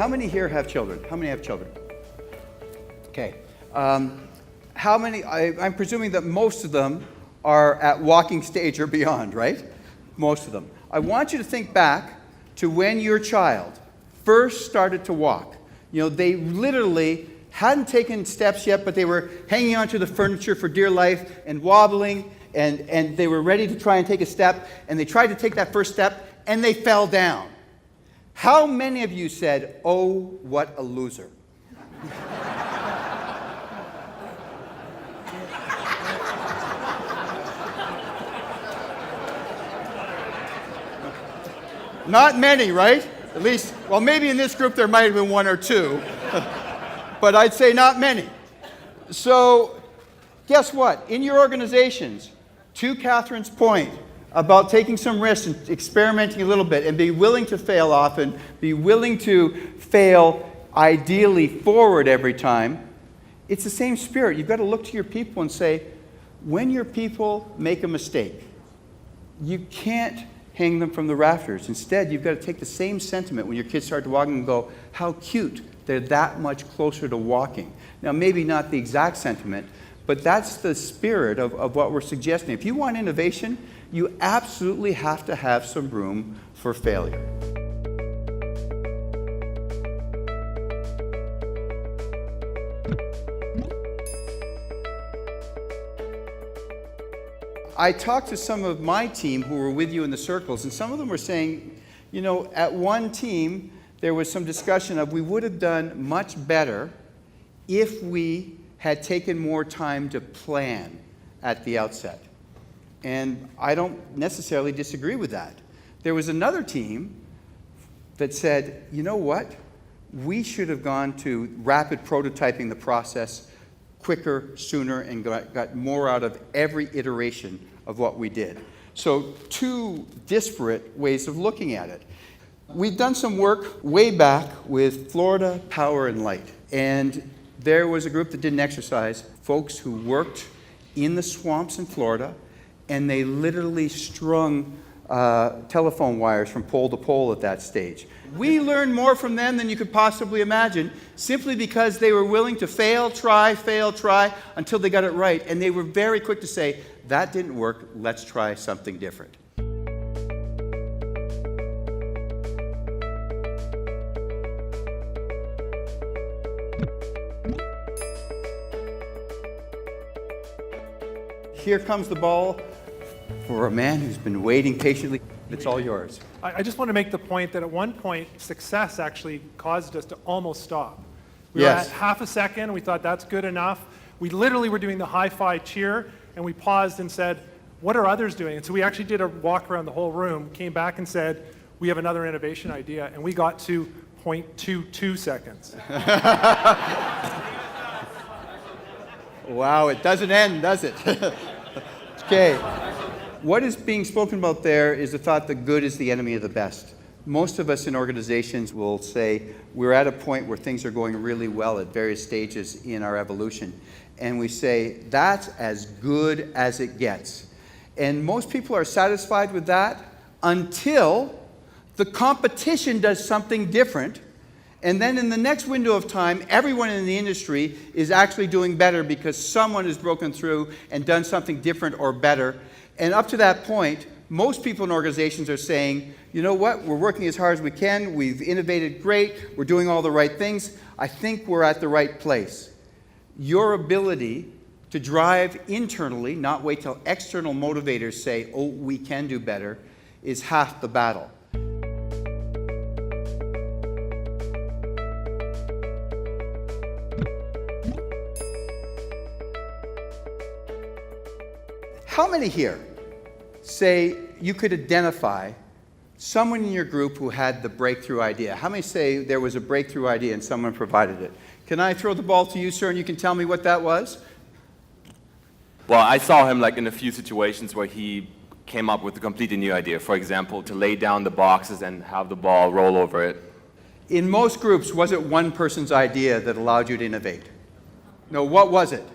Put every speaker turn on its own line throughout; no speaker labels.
How many here have children? How many have children? Okay. How many, I'm presuming that most of them are at walking stage or beyond, right? Most of them. I want you to think back to when your child first started to walk. You know, they literally hadn't taken steps yet, but they were hanging onto the furniture for dear life and wobbling, and they were ready to try and take a step, and they tried to take that first step, and they fell down. How many of you said, "Oh, what a loser"? Not many, right? At least, well, maybe in this group there might have been one or two, but I'd say not many. So, guess what? In your organizations, to Catherine's point about taking some risks and experimenting a little bit and be willing to fail often, be willing to fail ideally forward every time, it's the same spirit. You've got to look to your people and say, when your people make a mistake, you can't hang them from the rafters. Instead, you've got to take the same sentiment when your kids start to walk and go, how cute, they're that much closer to walking. Now, maybe not the exact sentiment, but that's the spirit of what we're suggesting. If you want innovation, you absolutely have to have some room for failure. I talked to some of my team who were with you in the circles, and some of them were saying, you know, at one team, there was some discussion of we would have done much better if we had taken more time to plan at the outset. And I don't necessarily disagree with that. There was another team that said, you know what? We should have gone to rapid prototyping the process quicker, sooner, and got more out of every iteration of what we did. So two disparate ways of looking at it. We've done some work way back with Florida Power and Light. And there was a group that did an exercise, folks who worked in the swamps in Florida, and they literally strung telephone wires from pole to pole at that stage. We learned more from them than you could possibly imagine, simply because they were willing to fail, try, until they got it right. And they were very quick to say, that didn't work, let's try something different. Here comes the ball for a man who's been waiting patiently. It's all yours.
I just want to make the point that at one point, success actually caused us to almost stop. We
Yes.
were at half a second, we thought that's good enough. We literally were doing the high-fi cheer, and we paused and said, what are others doing? And so we actually did a walk around the whole room, came back and said, we have another innovation idea, and we got to 0.22 seconds.
Wow, it doesn't end, does it? Okay. What is being spoken about there is the thought that good is the enemy of the best. Most of us in organizations will say we're at a point where things are going really well at various stages in our evolution. And we say that's as good as it gets. And most people are satisfied with that until the competition does something different. And then in the next window of time, everyone in the industry is actually doing better because someone has broken through and done something different or better. And up to that point, most people in organizations are saying, you know what, we're working as hard as we can, we've innovated great, we're doing all the right things, I think we're at the right place. Your ability to drive internally, not wait till external motivators say, oh, we can do better, is half the battle. How many here say you could identify someone in your group who had the breakthrough idea? How many say there was a breakthrough idea and someone provided it? Can I throw the ball to you, sir, and you can tell me what that was?
Well, I saw him like in a few situations where he came up with a completely new idea. For example, to lay down the boxes and have the ball roll over it.
In most groups, was it one person's idea that allowed you to innovate? No, what was it?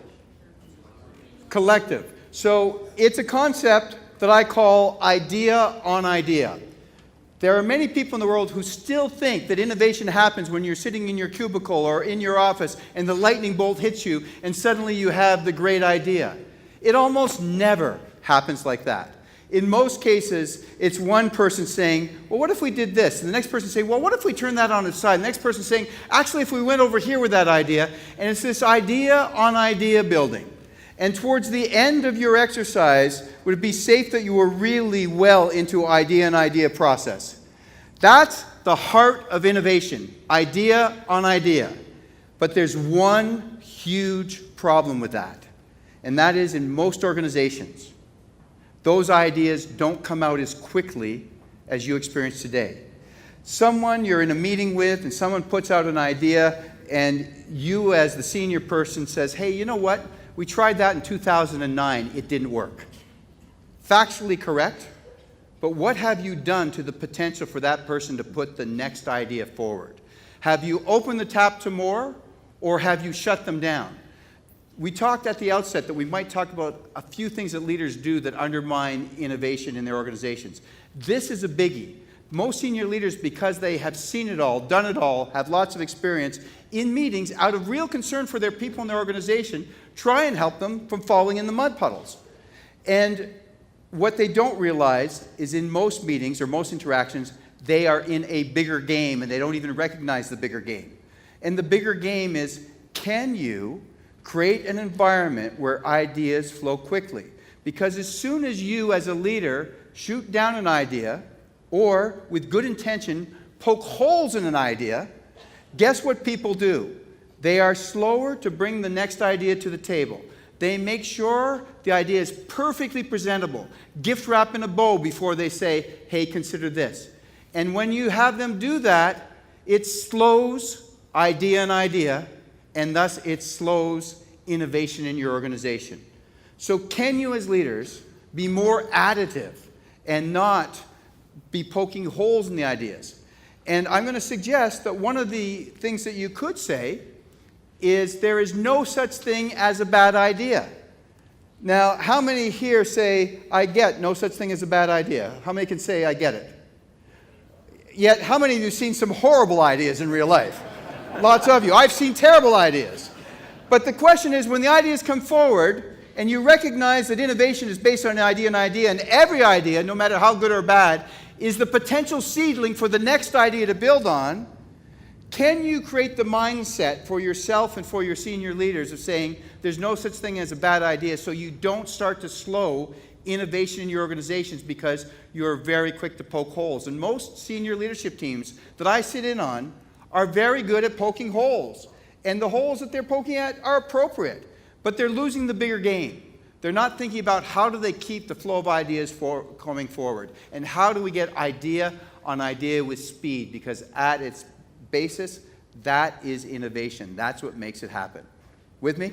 Collective. So it's a concept that I call idea on idea. There are many people in the world who still think that innovation happens when you're sitting in your cubicle or in your office and the lightning bolt hits you and suddenly you have the great idea. It almost never happens like that. In most cases, it's one person saying, well, what if we did this? And the next person saying, well, what if we turn that on its side? And the next person saying, actually, if we went over here with that idea. And it's this idea on idea building. And towards the end of your exercise, would it be safe that you were really well into idea and idea process? That's the heart of innovation, idea on idea. But there's one huge problem with that, and that is in most organizations, those ideas don't come out as quickly as you experience today. Someone you're in a meeting with and someone puts out an idea and you as the senior person says, hey, you know what? We tried that in 2009. It didn't work. Factually correct, but what have you done to the potential for that person to put the next idea forward? Have you opened the tap to more or have you shut them down? We talked at the outset that we might talk about a few things that leaders do that undermine innovation in their organizations. This is a biggie. Most senior leaders, because they have seen it all, done it all, have lots of experience, in meetings, out of real concern for their people in their organization, try and help them from falling in the mud puddles. And what they don't realize is in most meetings or most interactions, they are in a bigger game and they don't even recognize the bigger game. And the bigger game is, can you create an environment where ideas flow quickly? Because as soon as you, as a leader, shoot down an idea, or with good intention, poke holes in an idea, guess what people do? They are slower to bring the next idea to the table. They make sure the idea is perfectly presentable, gift wrap in a bow before they say, hey, consider this. And when you have them do that, it slows idea and idea, and thus it slows innovation in your organization. So can you as leaders be more additive and not be poking holes in the ideas? And I'm going to suggest that one of the things that you could say is there is no such thing as a bad idea. Now, how many here say, I get no such thing as a bad idea? How many can say, I get it? Yet, how many of you have seen some horrible ideas in real life? Lots of you. I've seen terrible ideas. But the question is, when the ideas come forward, and you recognize that innovation is based on an idea and every idea, no matter how good or bad, is the potential seedling for the next idea to build on, can you create the mindset for yourself and for your senior leaders of saying, there's no such thing as a bad idea, so you don't start to slow innovation in your organizations because you're very quick to poke holes. And most senior leadership teams that I sit in on are very good at poking holes. And the holes that they're poking at are appropriate, but they're losing the bigger game. They're not thinking about how do they keep the flow of ideas coming forward, and how do we get idea on idea with speed, because at its basis, that is innovation. That's what makes it happen. With me?